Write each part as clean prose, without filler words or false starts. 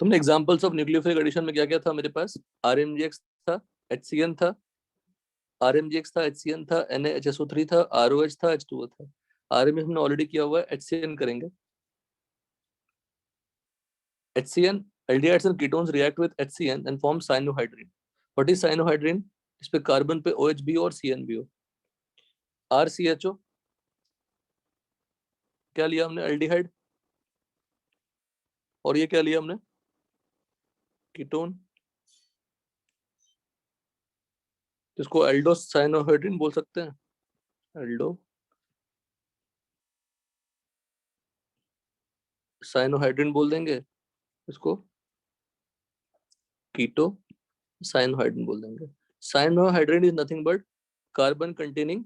तुमने examples of nucleophilic addition में क्या क्या था मेरे पास? RMGX था, HCN था, RMGX था, HCN था, NaHSO3 था, ROH था, H2O था। RMS हमने ऑलरेडी किया हुआ है, HCN करेंगे। HCN, aldehydes and ketones react with HCN and form cyanohydrine. What is cyanohydrine? इस पे कार्बन पे OH भी और CN भी हो। RCHO क्या लिया हमने? एल्डिहाइड। और ये क्या लिया हमने? कीटोन। इसको एल्डो साइनोहाइड्रिन बोल सकते हैं, एल्डो साइनोहाइड्रिन बोल देंगे इसको, कीटो साइनोहाइड्रिन बोल देंगे। Cyanohydrin is nothing but carbon containing,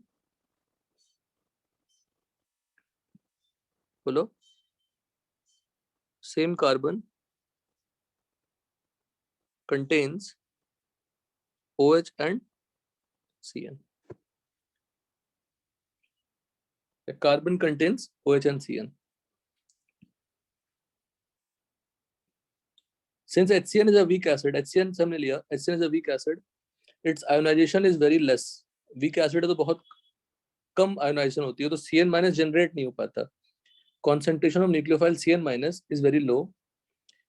बोलो, same carbon contains OH and CN. A carbon contains OH and CN. Since HCN is a weak acid, HCN से हमने लिया, HCN is a weak acid, its ionization is very less. Weak acid है तो बहुत कम ionization होती है, तो CN minus generate नहीं हो पाता. Concentration of nucleophile CN minus is very low.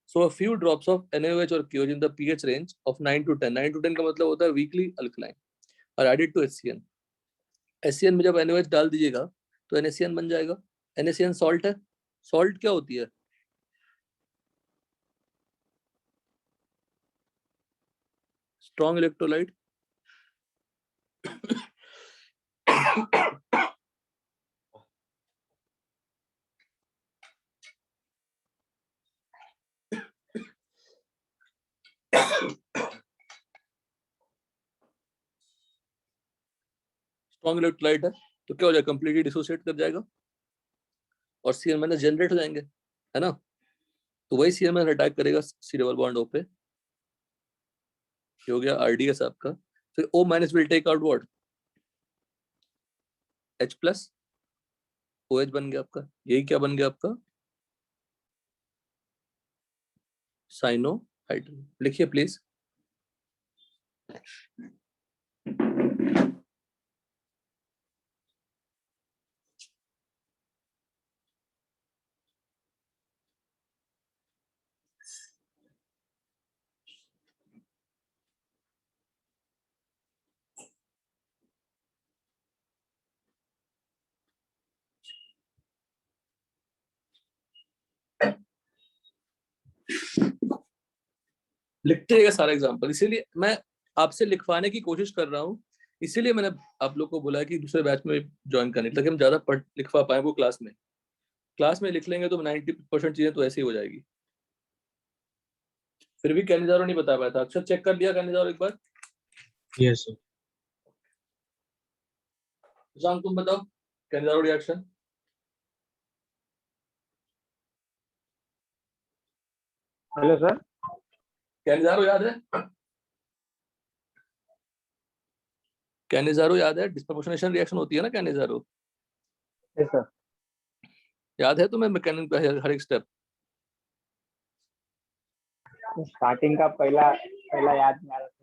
So a few drops of NaOH or KOH in the pH range of 9 to 10. 9 to 10 का मतलब होता है weakly alkaline, are added to HCN. HCN में जब NaOH डाल दीजिएगा तो NaCN बन जाएगा। NaCN सॉल्ट है। सॉल्ट क्या होती है? Strong electrolyte. स्ट्रॉन्ग इलेक्ट्रोलाइट है तो क्या हो जाएगा? कंप्लीटली डिसोसिएट कर जाएगा और सीएन माइनस जनरेट हो जाएंगे, है ना? तो वही सीएन माइनस अटैक करेगा सी डबल बॉन्ड ओ पे, हो गया आरडीएस आपका। फिर O minus will take out what? H plus, OH बन गया आपका। यही क्या बन गया आपका? साइनोहाइड्रिन। लिखिए प्लीज। लिखते रहिएगा सारा एग्जाम्पल, इसीलिए मैं आपसे लिखवाने की कोशिश कर रहा हूँ, इसीलिए मैंने आप लोग को बोला कि दूसरे बैच में ज्वाइन करने, ताकि हम ज्यादा पढ़ लिखवा पाए वो क्लास में। क्लास में लिख लेंगे तो 90% चीजें तो ऐसे ही हो जाएगी। फिर भी कैनिजारो नहीं बता पाया था। अक्षर चेक कर लिया कैनिजारो एक बार? Yes sir. शाम तुम बताओ Cannizzaro reaction. Hello sir. Cannizzaro याद है? कैनिजारो याद है? डिस्प्रोपोर्शनेशन रिएक्शन होती है ना कैनिजारो, यस सर। याद है तुम्हें मैकेनिक हर एक स्टेप? स्टार्टिंग का पहला पहला याद नहीं आ रहा था।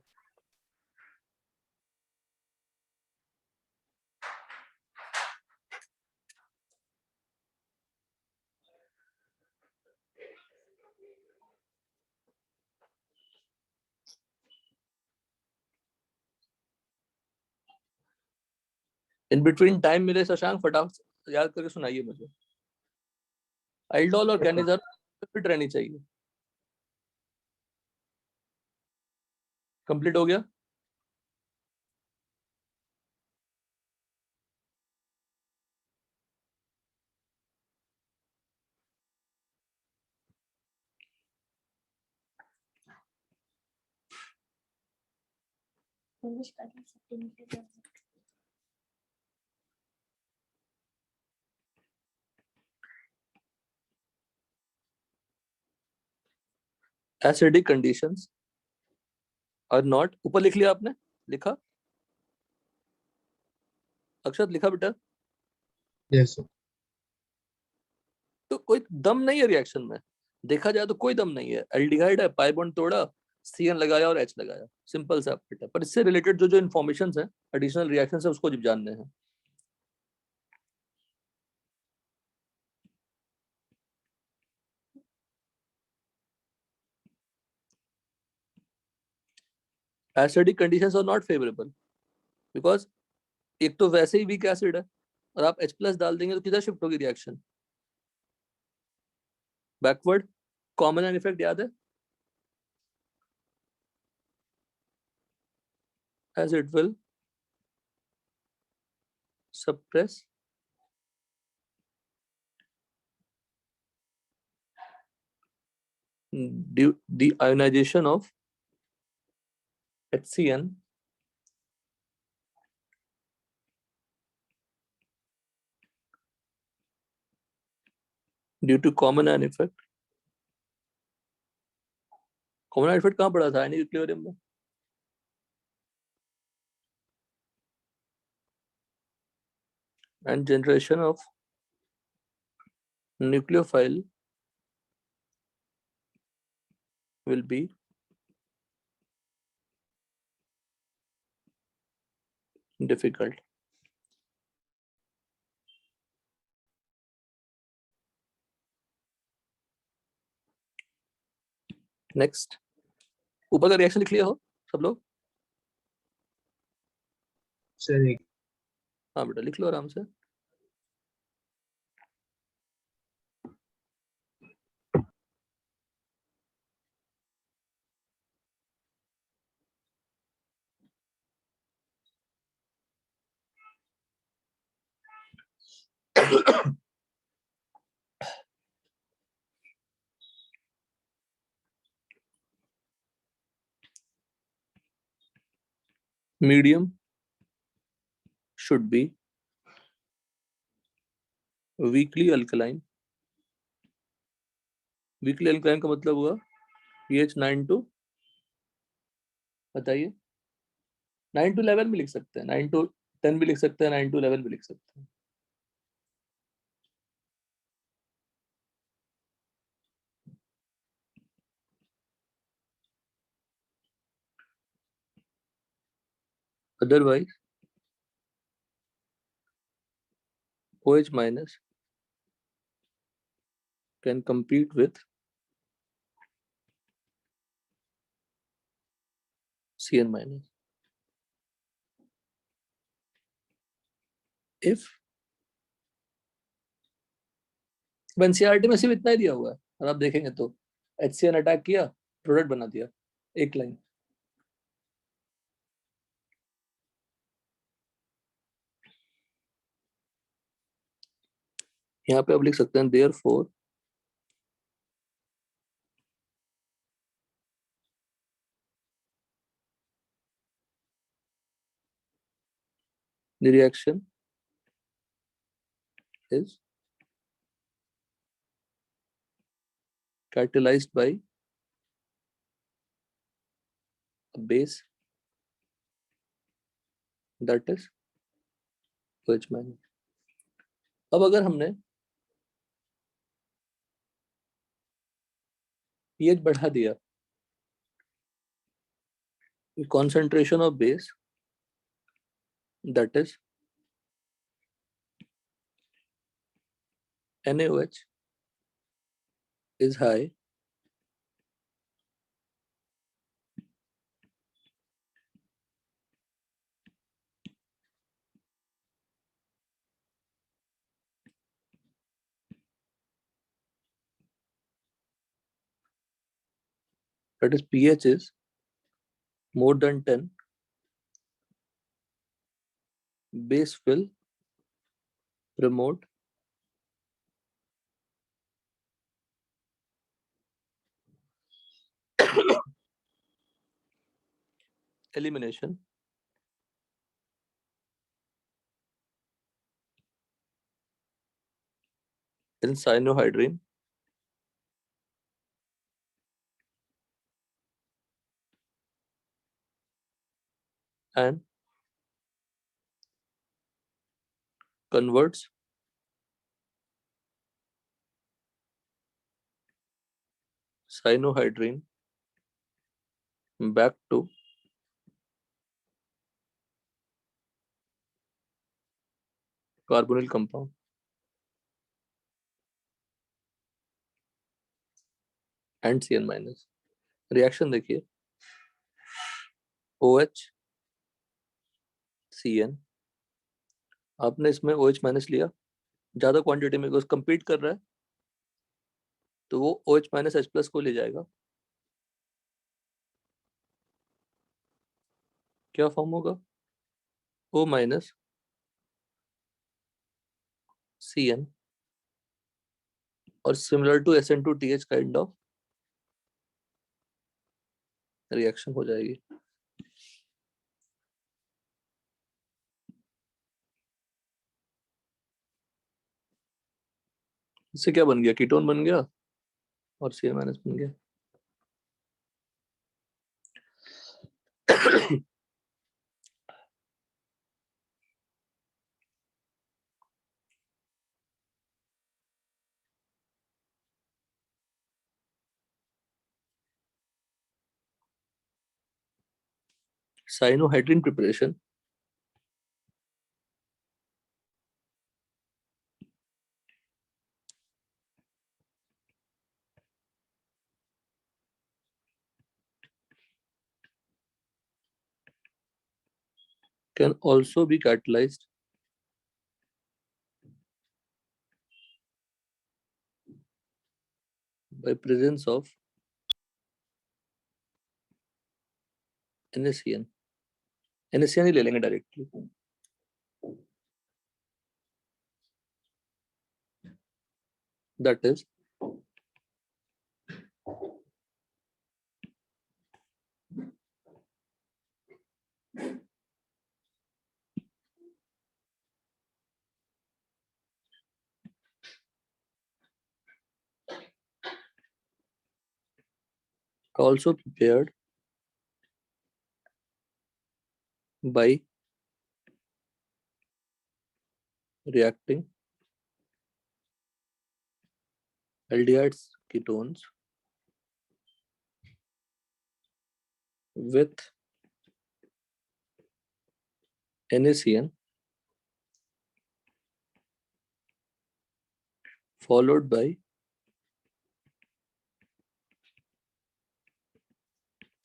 इन बिटवीन टाइम मिले शशांक, फटाफट याद करके सुनाइए मुझे। एल्डोल और कैनिजारो फिट रहनी चाहिए। कंप्लीट हो गया? एसिडिक कंडीशंस आर नॉट, ऊपर लिख लिया आपने? लिखा अक्षत? लिखा बेटा? Yes sir. तो कोई दम नहीं है रिएक्शन में, देखा जाए तो कोई दम नहीं है, एल्डिहाइड है, पाई बॉन्ड तोड़ा, CN लगाया और H लगाया, सिंपल सा है। पर इससे रिलेटेड जो जो इन्फॉर्मेशन है, एडिशनल रिएक्शन है, उसको जब जानने हैं। Acidic conditions are not favourable because एक तो वैसे ही वीक एसिड है और आप H+ डाल देंगे तो किधर शिफ्ट होगी reaction? Backward. Common an effect याद है? as it will suppress the ionization of HCN due to common ion effect. Common आइन इफेक्ट कहाँ पड़ा था आयनिक इक्विलिब्रियम में? and generation of nucleophile will be difficult. Next, ऊपर का रिएक्शन लिख लिया हो सब लोग? सर एक हाँ बेटा लिख लो आराम से। medium should be weakly alkaline. weakly alkaline का मतलब हुआ pH 9 to, बताइए, 9 to 11 भी लिख सकते हैं, 9 to 10 भी लिख सकते हैं, 9 to 11 भी लिख सकते हैं। otherwise OH minus can compete with CN minus if NCERT में सिर्फ इतना ही दिया हुआ है और आप देखेंगे तो HCN अटैक किया, प्रोडक्ट बना दिया, एक लाइन। यहाँ पे आप लिख सकते हैं therefore the reaction is catalyzed by a base that is OH minus। अब अगर हमने pH बढ़ा दिया, concentration of base that is NaOH is high, that is pH is more than 10, base will promote elimination in cyanohydrin and converts cyanohydrine back to carbonyl compound. And CN minus. Reaction देखिए, OH CN, आपने इसमें OH minus लिया, ज्यादा quantity में compete कर रहा है, तो वो OH माइनस H प्लस को ले जाएगा. क्या फॉर्म होगा? O माइनस CN और similar to SN2TH kind of reaction हो जाएगी. इससे क्या बन गया? कीटोन बन गया और CN माइनस बन गया. Cyanohydrin preparation can also be catalyzed by presence of NaCN. NaCN ही ले लेंगे directly. That is also prepared by reacting aldehydes ketones with NaCN followed by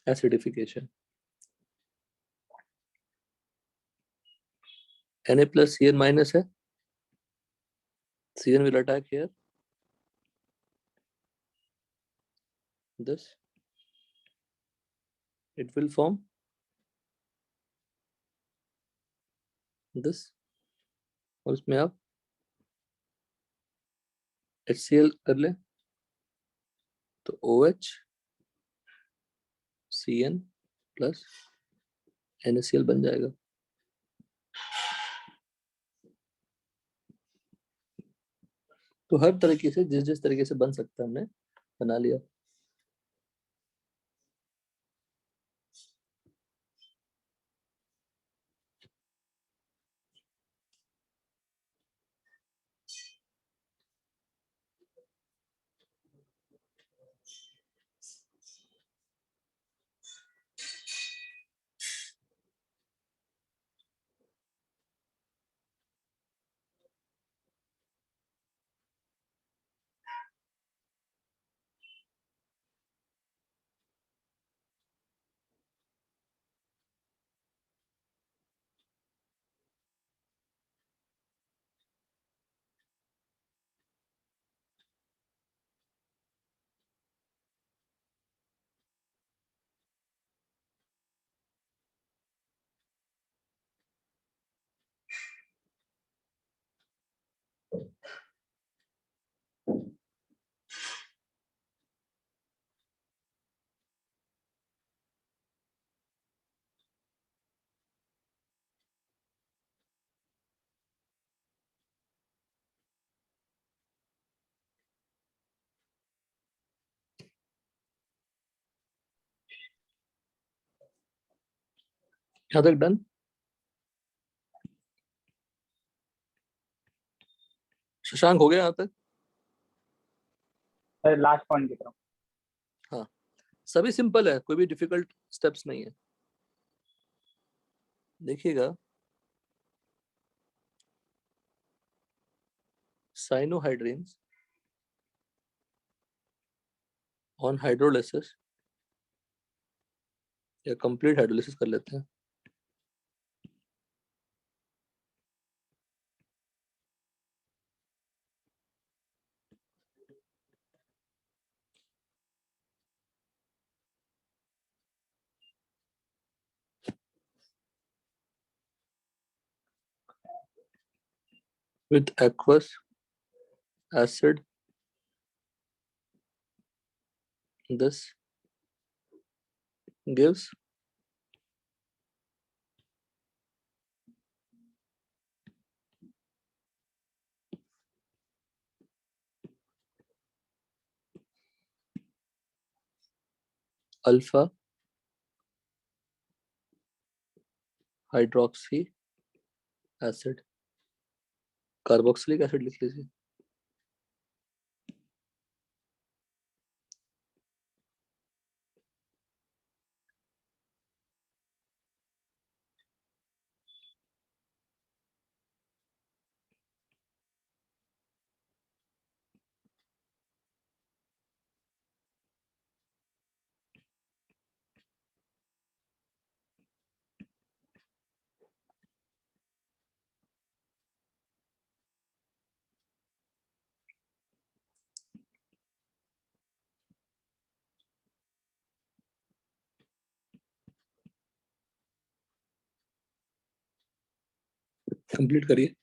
acidification. Na plus CN minus है. CN will attack here. This. It will form this. और इसमें आप HCl कर ले तो OH CN plus NaCl बन जाएगा. तो हर तरीके से जिस जिस तरीके से बन सकता है हमने बना लिया. यहाँ तक डन. शशांक हो गया यहाँ तक? सर लास्ट पॉइंट की तरफ. सभी सिंपल है, कोई भी डिफिकल्ट स्टेप्स नहीं है। देखिएगा, साइनोहाइड्रिन्स ऑन हाइड्रोलिसिस, या कंप्लीट हाइड्रोलिसिस कर लेते हैं। With aqueous acid, this gives alpha hydroxy acid, carboxylic acid लिख लीजिए। कंप्लीट करिए।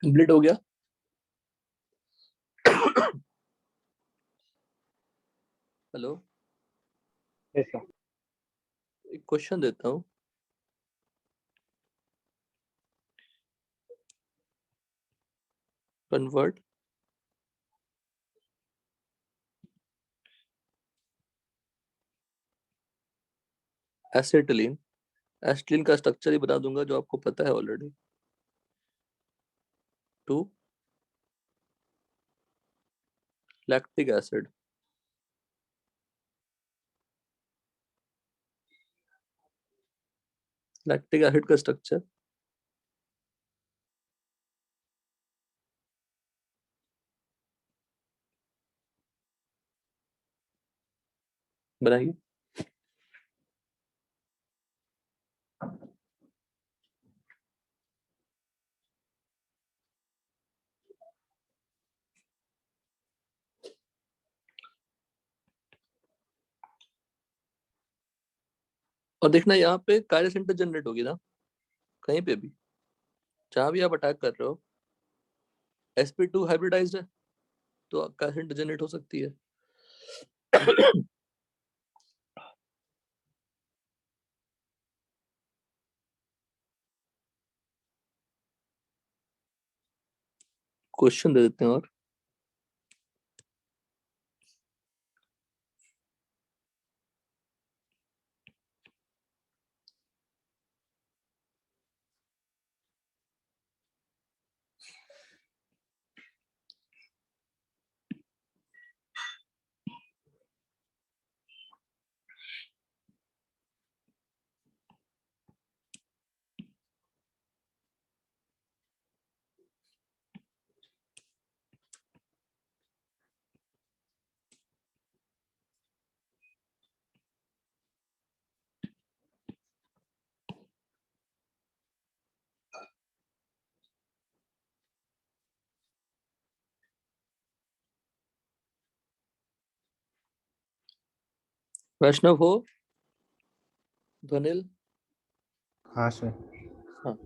कंप्लीट हो गया। Hello, yes sir. एक क्वेश्चन देता हूँ। कन्वर्ट एसिटिलीन, एसिटिलीन का स्ट्रक्चर ही बता दूंगा जो आपको पता है already, to lactic acid. Lactic acid का स्ट्रक्चर बनाइए। और देखना यहाँ पे कार्य सेंटर जनरेट होगी ना, कहीं पे भी जहां भी आप अटैक कर रहे हो, sp2 हाइब्रिडाइज्ड है तो कार्य सेंटर जनरेट हो सकती है। क्वेश्चन दे देते हैं और वैष्णव हो, ध्वनिल। हाँ सर। हाँ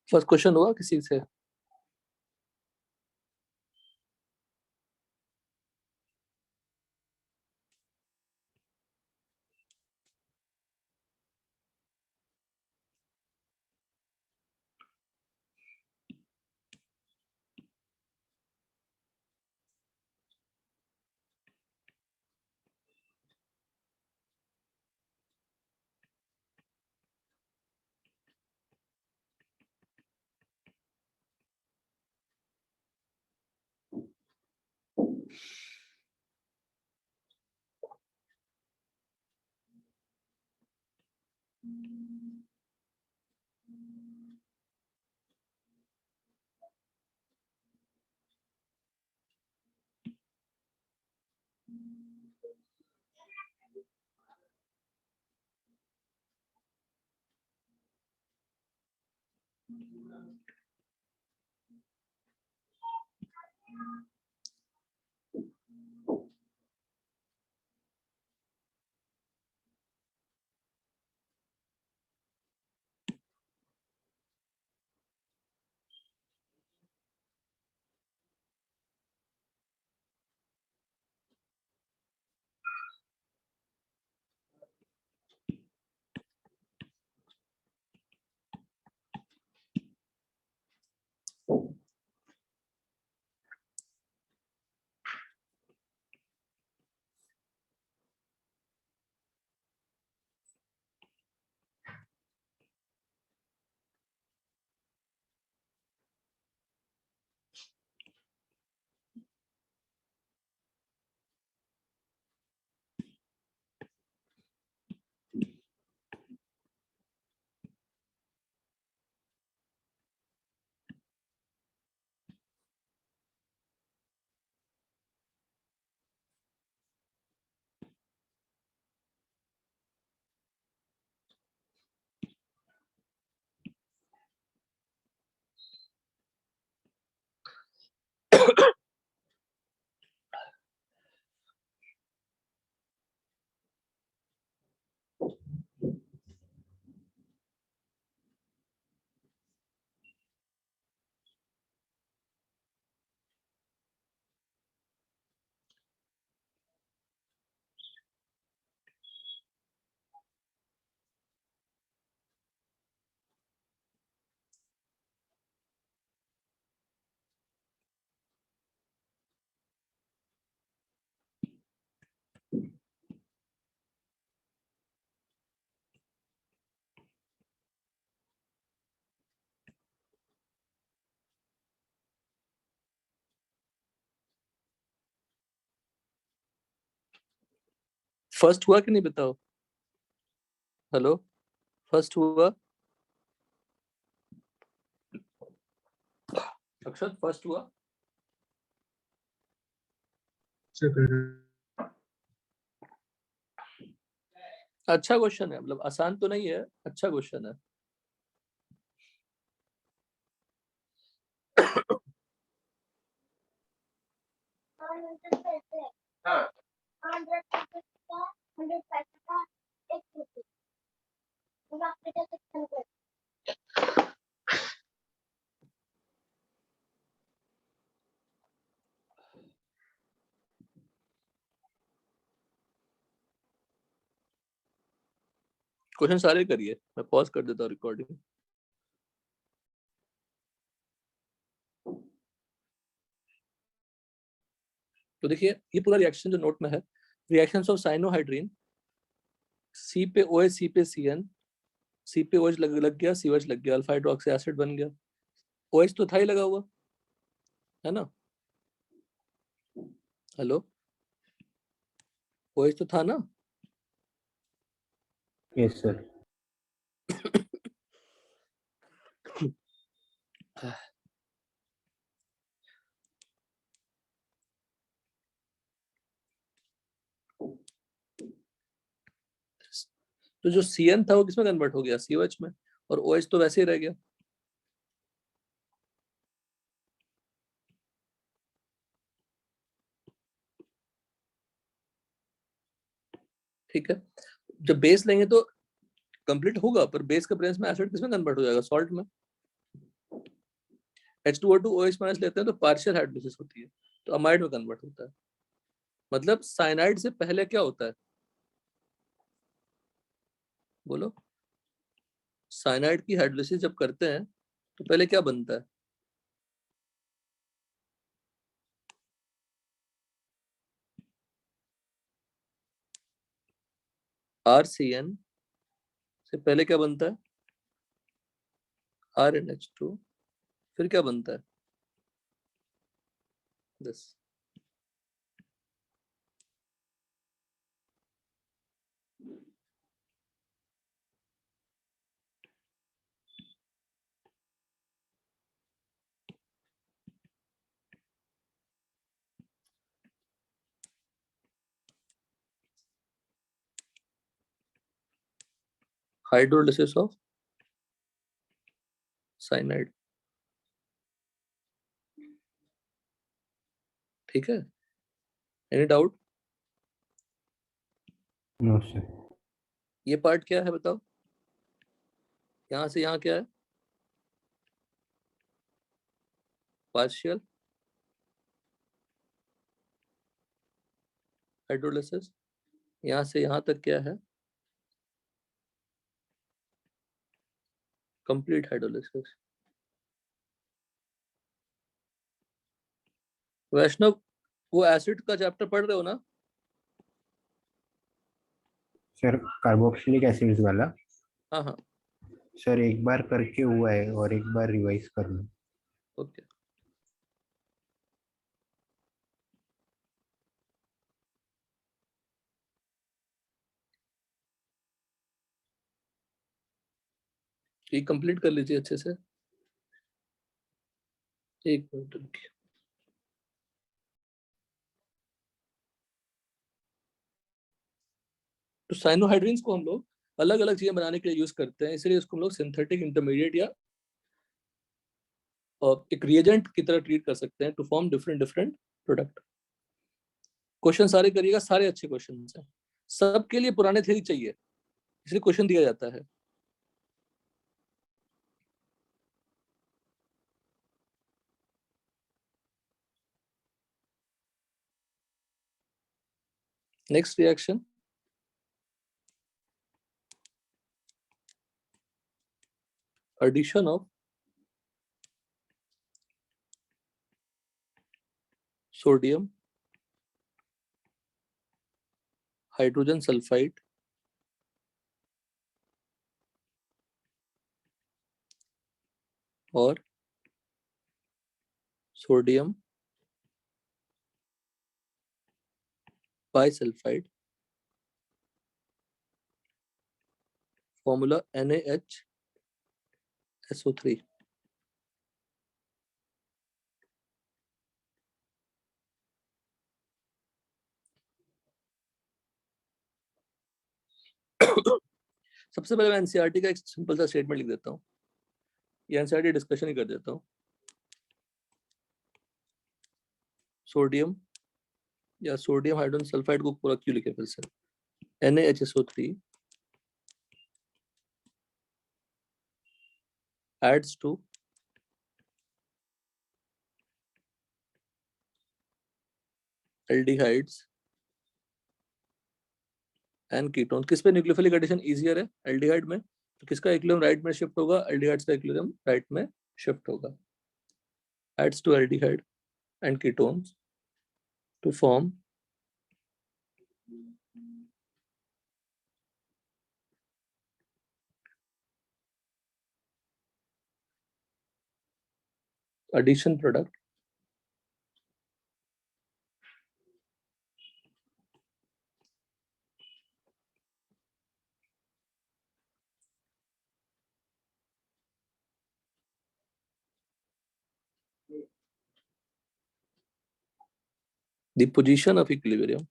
फर्स्ट क्वेश्चन हुआ किसी से? फर्स्ट हुआ कि नहीं बताओ? हेलो, फर्स्ट हुआ? अक्षत फर्स्ट हुआ? अच्छा क्वेश्चन है, मतलब आसान तो नहीं है, अच्छा क्वेश्चन है। क्वेश्चन सारे करिए, मैं पॉज कर देता हूँ रिकॉर्डिंग। तो देखिए ये पूरा रिएक्शन जो नोट में है, रिएक्शंस ऑफ साइनोहाइड्रीन, सी पे OH, सी पे CN, सी पे OH लग गया, COH लग गया, अल्फा हाइड्रोक्सी एसिड बन गया। OH तो था ही लगा हुआ, है ना? हेलो, OH तो था ना? Yes sir. तो जो CN था वो किसमें कन्वर्ट हो गया? COH में, और OH तो वैसे ही रह गया। ठीक है, जब बेस लेंगे तो कंप्लीट होगा, पर बेस के प्रेजेंस में एसिड किसमें कन्वर्ट हो जाएगा? सॉल्ट में। H2O2 OH माइनस लेते हैं तो पार्शियल हाइड्रोलिसिस होती है, तो अमाइड में कन्वर्ट होता है। मतलब साइनाइड से पहले क्या होता है? बोलो, साइनाइड की हाइड्रोलिसिस जब करते हैं तो पहले क्या बनता है? RCN से पहले क्या बनता है? RNH2। फिर क्या बनता है? दिस। Hydrolysis of cyanide. ठीक है, एनी डाउट? No sir. ये पार्ट क्या है बताओ? यहाँ से यहाँ क्या है? Partial hydrolysis. यहाँ से यहाँ तक क्या है? Complete hydrolysis. वैष्णव, वो एसिड का चैप्टर पढ़ रहे हो ना? सर कार्बोक्सिलिक एसिड्स वाला हाँ हाँ, सर एक बार करके हुआ है और एक बार रिवाइज करना। ओके। ये कंप्लीट कर लीजिए अच्छे से। एक मिनट रुकिए। तो साइनोहाइड्रिन्स को हम लोग अलग अलग चीजें बनाने के लिए यूज करते हैं, इसलिए इसको हम लोग सिंथेटिक इंटरमीडिएट या एक रिएजेंट की तरह ट्रीट कर सकते हैं to form different different product. Question सारे करिएगा, सारे अच्छे क्वेश्चन हैं। सबके लिए पुराने थ्योरी चाहिए, इसलिए क्वेश्चन दिया जाता है। Next reaction, addition of sodium hydrogen sulfide और सोडियम बाइसल्फाइड फॉर्मूला NaHSO3। सबसे पहले मैं एनसीईआरटी का एक सिंपल सा स्टेटमेंट लिख देता हूँ, ये एनसीईआरटी डिस्कशन ही कर देता हूँ। सोडियम या सोडियम हाइड्रोजन सल्फाइड को पूरा क्यों लिखे फिर से, NaHSO3 adds to aldehydes and ketones। किस पे न्यूक्लियोफिलिक एडिशन इजियर है, एल्डिहाइड में, तो किसका इक्विलिब्रियम राइट में शिफ्ट होगा, एल्डिहाइड्स का इक्विलिब्रियम राइट में शिफ्ट होगा। adds to aldehyde and ketones to form addition product the position of equilibrium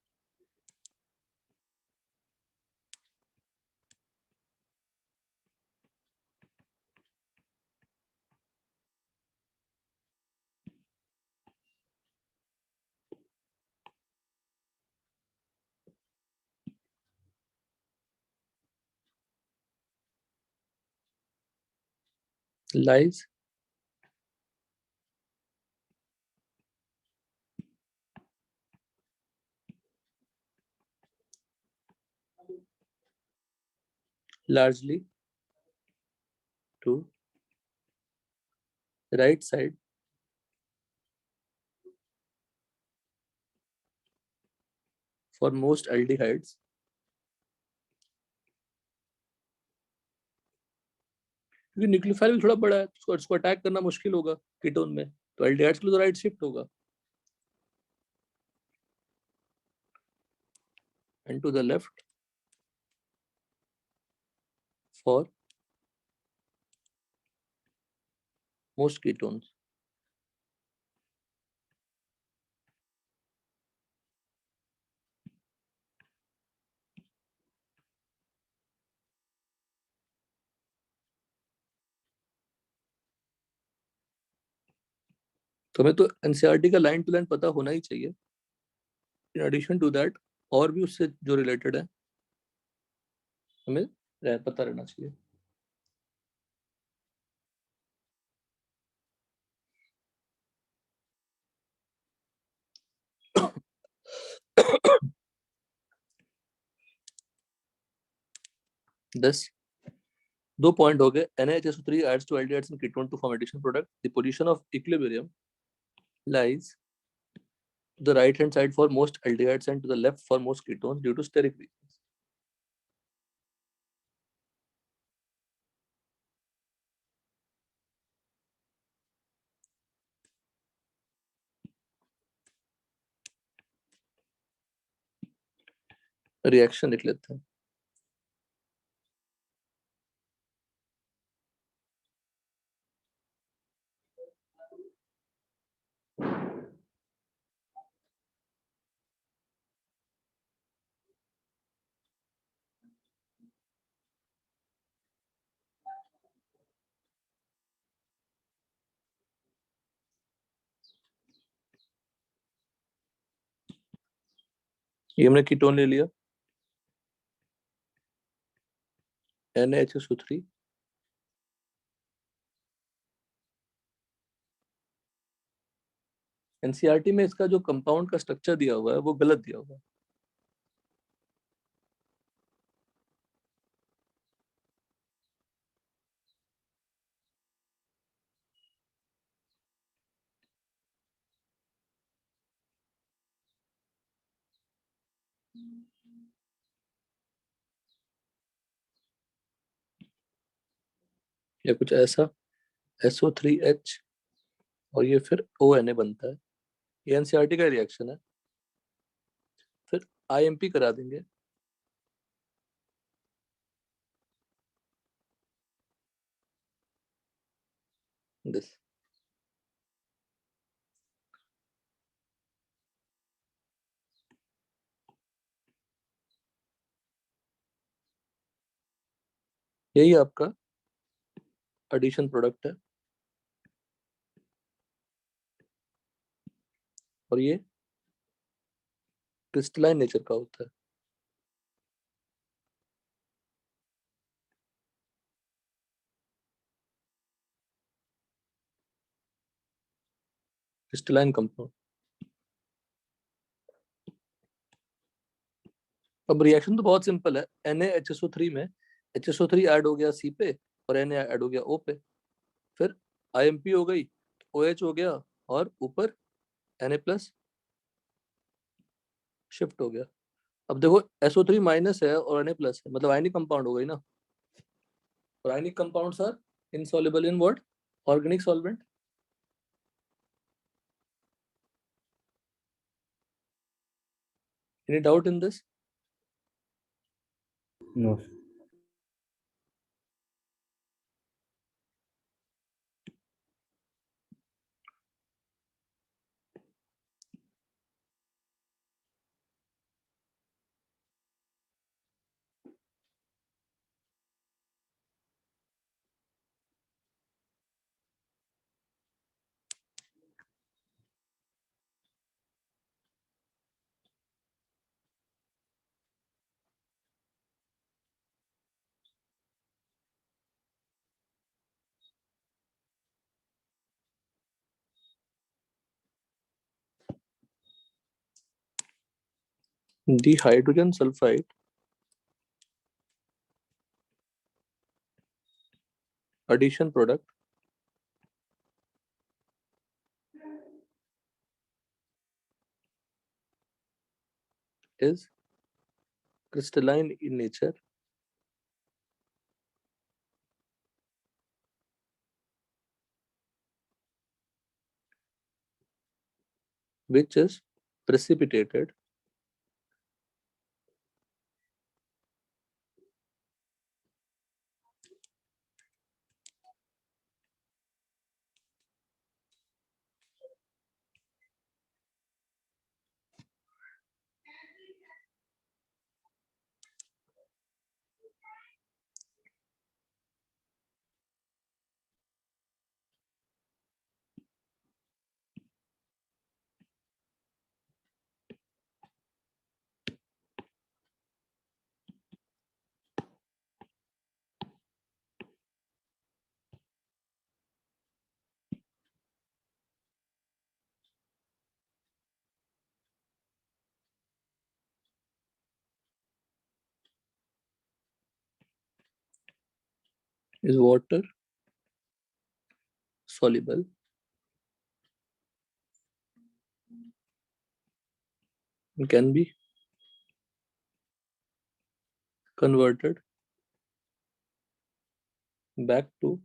lies largely to right side for most aldehydes, क्योंकि न्यूक्लियोफाइल भी थोड़ा बड़ा है, उसको अटैक करना मुश्किल होगा कीटोन में, तो एल्डिहाइड्स के लिए तो राइट शिफ्ट होगा। And to the left for most ketones. तो हमें तो एनसीईआरटी का लाइन टू लाइन पता होना ही चाहिए। इन एडिशन टू दैट और भी उससे जो रिलेटेड है हमें पता रहना चाहिए। दस दो पॉइंट हो गए। NaHSO3 adds to aldehydes and ketone to form additional product. The position of equilibrium lies to the right hand side for most aldehydes and to the left for most ketones due to steric reasons. Reaction लिख लेते हैं। ये हमने ketone ले लिया NaHSO3, NCERT में इसका जो कंपाउंड का स्ट्रक्चर दिया हुआ है वो गलत दिया हुआ है। या कुछ ऐसा SO3H और ये फिर ONA बनता है। ये एनसीईआरटी का रिएक्शन है। फिर IMP करा देंगे। this. यही आपका एडिशन प्रोडक्ट है और ये क्रिस्टलाइन नेचर का होता है। Crystalline compound. अब रिएक्शन तो बहुत सिंपल है। NaHSO3 में HSO3 ऐड हो गया C पे और Na ऐड हो गया O पे, फिर IMP हो गई, OH हो गया और ऊपर Na प्लस शिफ्ट हो गया। अब देखो SO3 माइनस है और Na प्लस है, मतलब आयनिक कंपाउंड हो गई ना। और ionic compounds are insoluble in what? Organic solvent. Any doubt in this? No. Dihydrogen sulfide addition product is crystalline in nature which is precipitated is water soluble and can be converted back to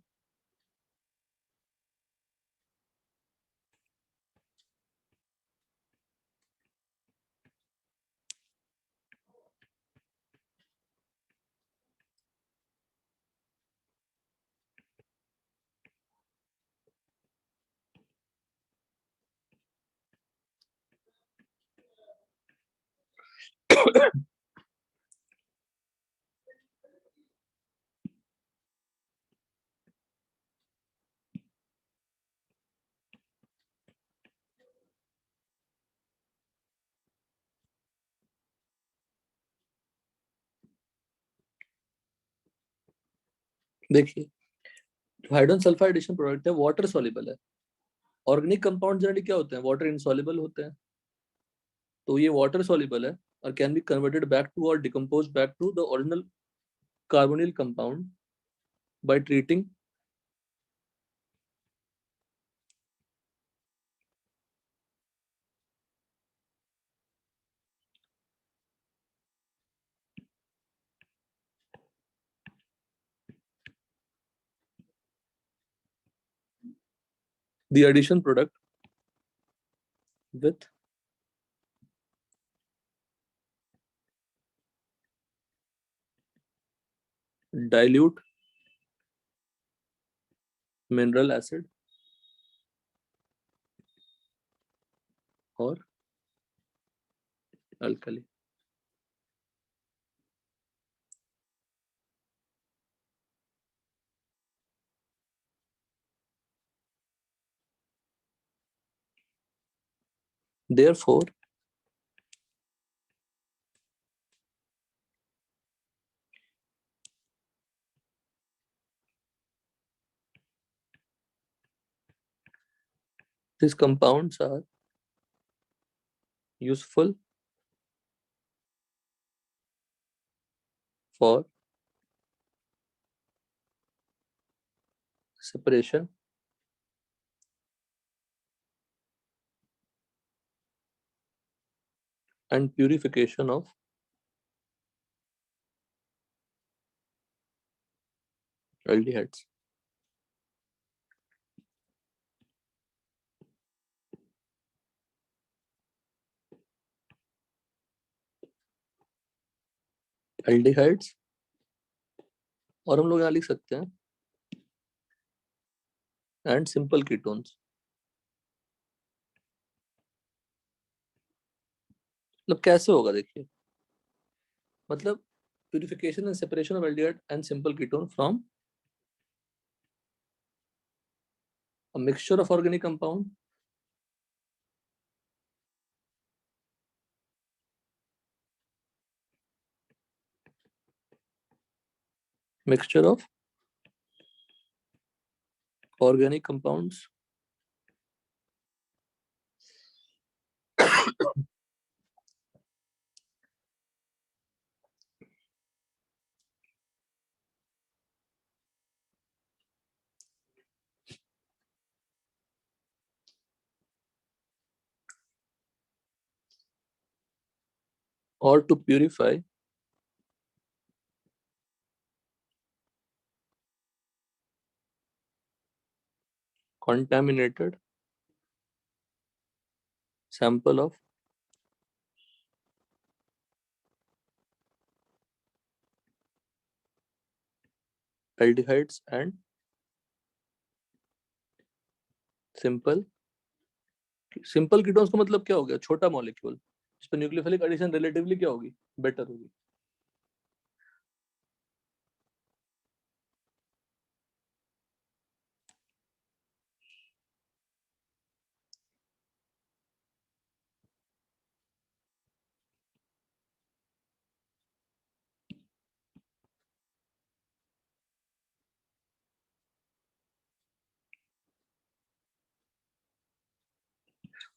देखिए hydrogen sulphide addition product है, water soluble है। Organic compound generally क्या होते हैं? Water insoluble होते हैं। तो ये वाटर सॉल्युबल है और can be converted back to और decompose back to the original carbonyl compound by treating the addition product with dilute mineral acid और alkali. Therefore, these compounds are useful for separation and purification of aldehydes. Aldehydes, और हम लोग यहाँ लिख सकते हैं and simple ketones. मतलब कैसे होगा देखिए, मतलब purification and separation of aldehyde and simple ketone from a mixture of organic compound mixture of organic compounds or to purify contaminated sample of aldehydes and simple ketones का मतलब क्या हो गया, छोटा मॉलिक्यूल जिस पर न्यूक्लियोफिलिक एडिशन रिलेटिवली क्या होगी, बेटर होगी।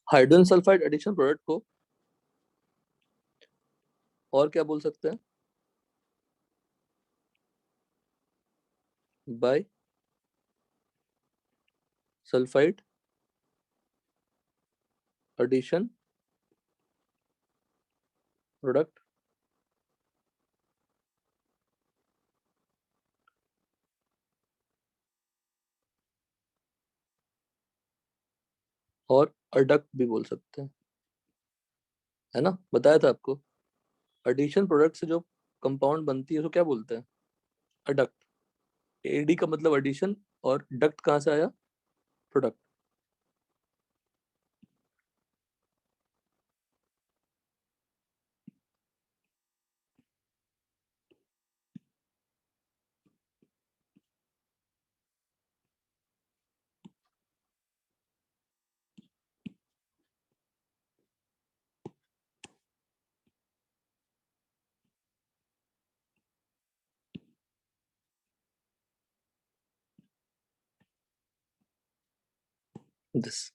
हाइड्रोजन सल्फाइड एडिशन प्रोडक्ट को और क्या बोल सकते हैं, बाय सल्फाइड एडिशन प्रोडक्ट और अडक्ट भी बोल सकते हैं, है ना, बताया था आपको। एडिशन प्रोडक्ट से जो कंपाउंड बनती है उसको क्या बोलते हैं, अडक्ट। एडी का मतलब एडिशन, और डक्ट कहाँ से आया, प्रोडक्ट। दिस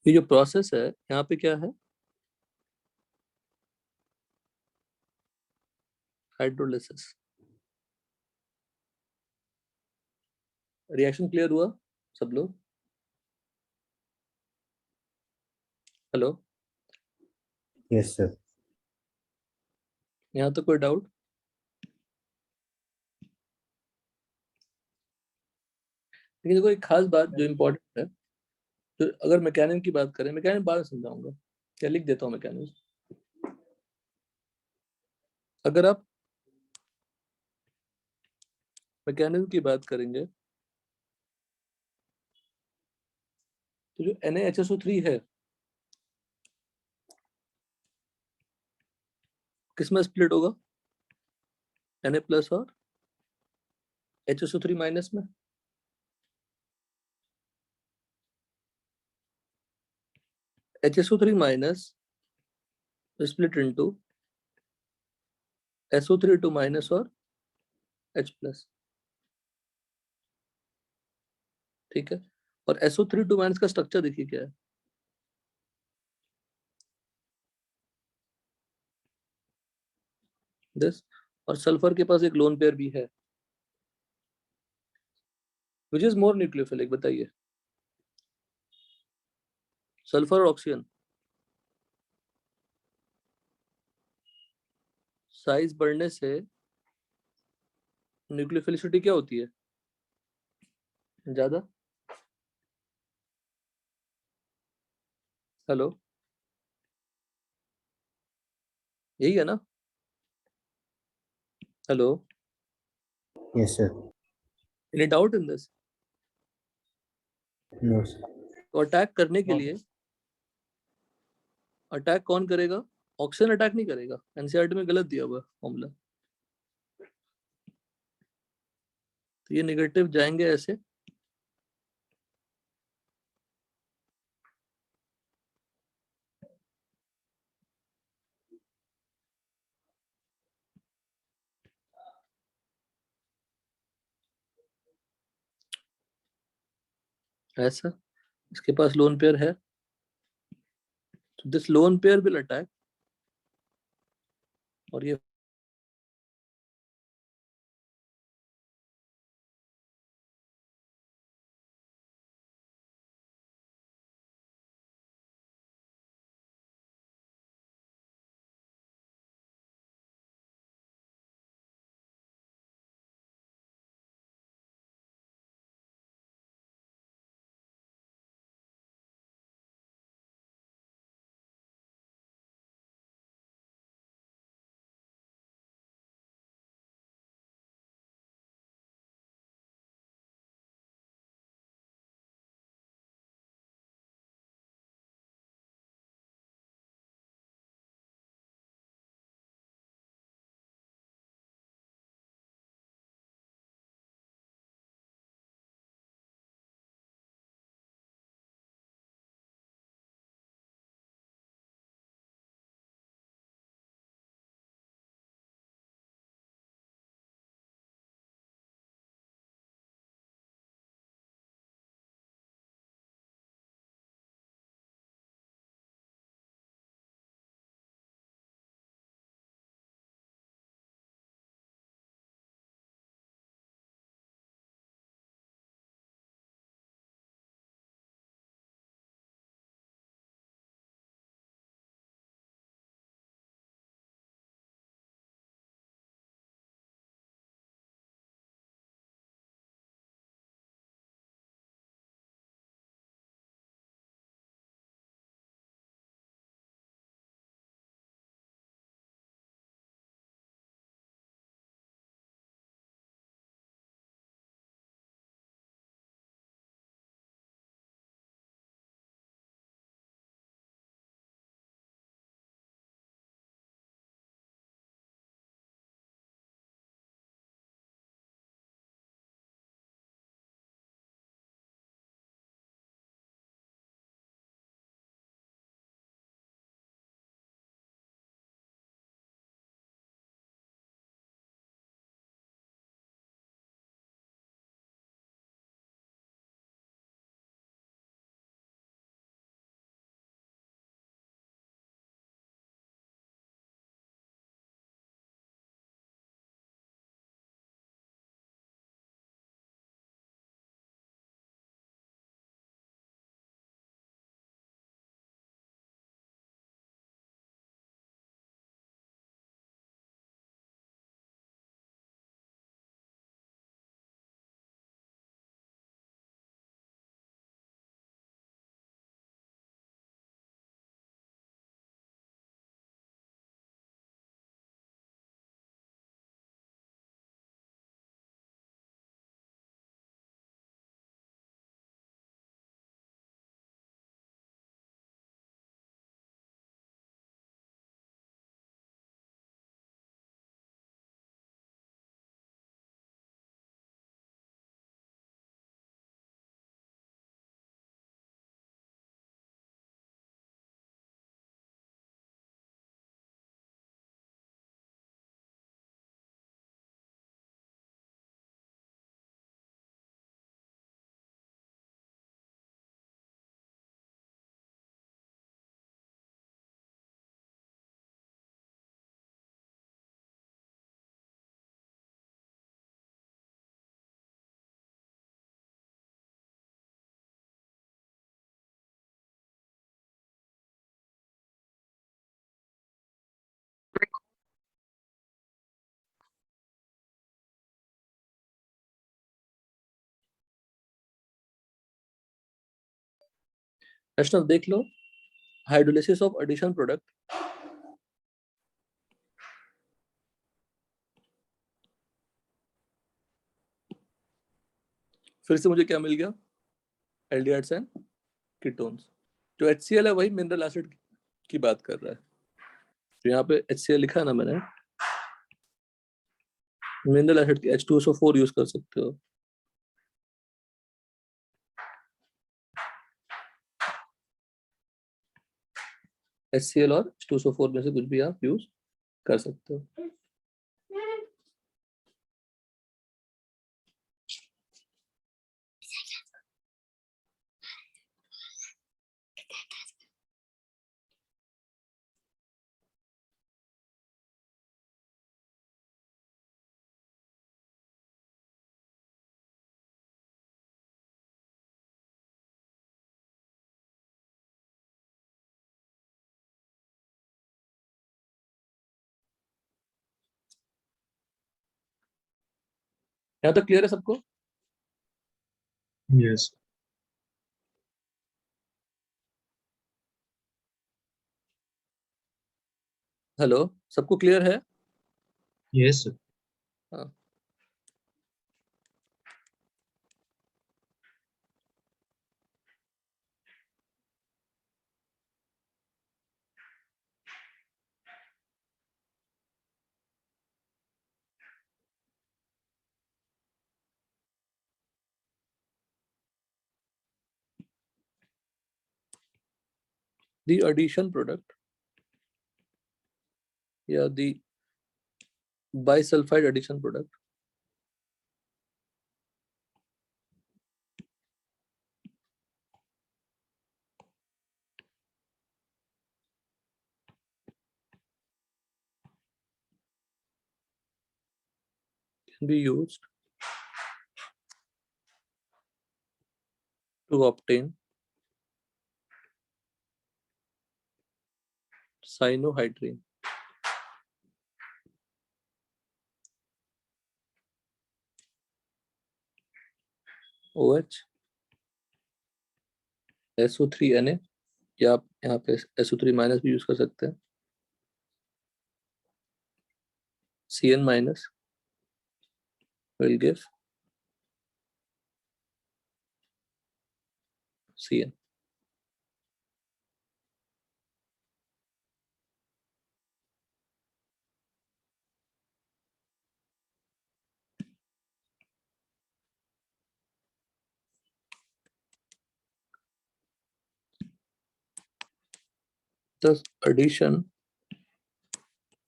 ये जो प्रोसेस है यहाँ पे क्या है, हाइड्रोलिसिस। रिएक्शन क्लियर हुआ सब लोग? Hello, yes sir. यहाँ तो कोई डाउट? लेकिन देखो एक खास बात जो इम्पोर्टेंट है, तो अगर मैकेनिज्म की बात करें, मैकेनिज्म बाद में समझाऊंगा, क्या लिख देता हूँ मैकेनिज्म। अगर आप मैकेनिज्म की बात करेंगे तो जो NaHSO3 है किसमें स्प्लिट होगा, Na प्लस और HSO3 माइनस में। HSO3 minus split into SO3 minus और H प्लस, ठीक है। और SO3 माइनस का स्ट्रक्चर देखिए क्या है, दिस। और सल्फर के पास एक लोन पेयर भी है, विच इज मोर न्यूक्लियोफिलिक, बताइए। सल्फर और ऑक्सीजन, साइज बढ़ने से न्यूक्लियोफिलिसिटी क्या होती है, ज्यादा। हेलो, यही है ना? Hello, yes sir. Any doubt in this? No sir. तो अटैक करने के लिए, अटैक कौन करेगा, ऑक्सीजन अटैक नहीं करेगा, एनसीईआरटी में गलत दिया हुआ फॉर्मूला। तो ये नेगेटिव जाएंगे ऐसे, ऐसा। इसके पास लोन पेयर है, this lone pair will attack, और ये वैष्णव देख लो, हाइड्रोलिसिस ऑफ एडिशन प्रोडक्ट, फिर से मुझे क्या मिल गया, एल्डिहाइड्स एंड कीटोन्स। जो HCl है वही मिनरल एसिड की बात कर रहा है। तो यहाँ पे HCl लिखा है ना मैंने, मिनरल एसिड की H2SO4 यूज कर सकते हो। HCl और H2SO4 में से कुछ भी आप यूज कर सकते हो। यहाँ तक क्लियर है सबको? Yes. हेलो, सबको क्लियर है? Yes, sir. हाँ। The addition product या the bisulfide addition product can be used to obtain cyanohydrine. OH SO3Na, या आप यहाँ पे SO3 माइनस भी यूज कर सकते हैं। CN minus will give CN. Thus addition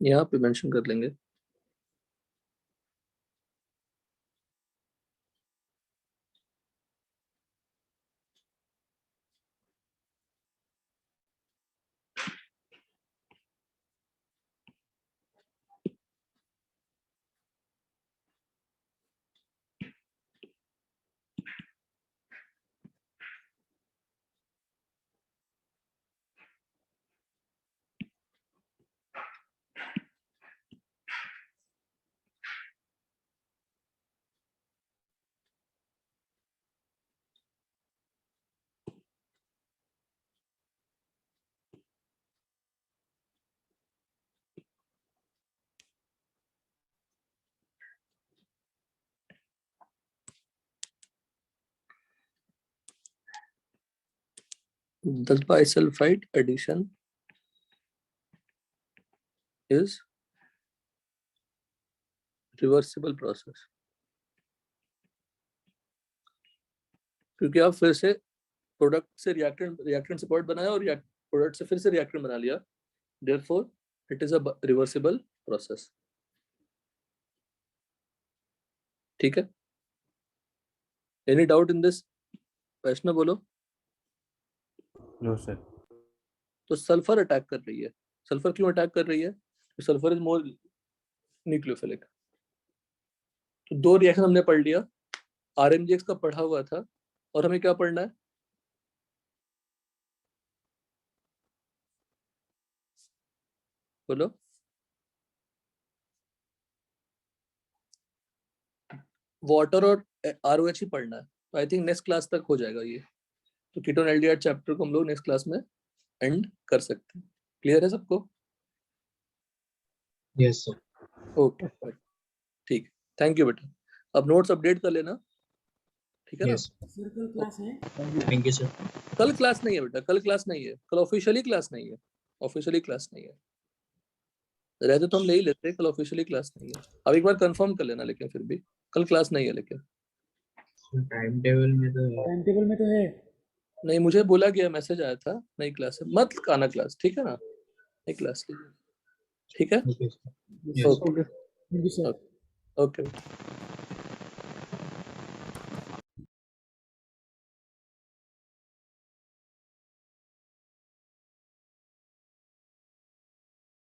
यहाँ पे मेंशन कर लेंगे। The bisulfide addition is reversible process, क्योंकि आप फिर से प्रोडक्ट से रिएक्टेंट से प्रोडक्ट बनाया और प्रोडक्ट से फिर से रिएक्टेंट बना लिया, therefore it is a reversible process. ठीक है? Any doubt in this? Vaishnav बोलो। No sir. तो सल्फर अटैक कर रही है। सल्फर क्यों अटैक कर रही है? Sulphur is more nucleophilic. तो दो रिएक्शन हमने पढ़ लिया, RMGX का पढ़ा हुआ था, और हमें क्या पढ़ना है? बोलो। वाटर और ROH ही पढ़ना है। तो आई थिंक नेक्स्ट क्लास तक हो जाएगा ये। तो कीटोन एल्डिहाइड चैप्टर को हम लोग नेक्स्ट क्लास में एंड कर सकते हैं। क्लियर है सबको? Yes, sir. ओके ठीक, थैंक यू बेटा। अब नोट्स अपडेट कर लेना, ठीक है ना? Yes. सर कल क्लास है? Thank you, sir. कल क्लास नहीं है बेटा, कल क्लास नहीं है, कल ऑफिशियली क्लास नहीं है, ऑफिशियली क्लास नहीं है। रहते तो हम ले ही लेते, कल ऑफिशियली क्लास नहीं है। अब एक बार कंफर्म कर लेना, लेकिन फिर भी कल क्लास नहीं है। लेकिन टाइम टेबल में तो है। टाइम टेबल में तो है। नहीं, मुझे बोला गया, मैसेज आया था नई क्लास है, मत आना क्लास, ठीक है ना? नई क्लास लीजिए, ठीक है? Okay, sir. Yes. Okay thank you sir. Okay.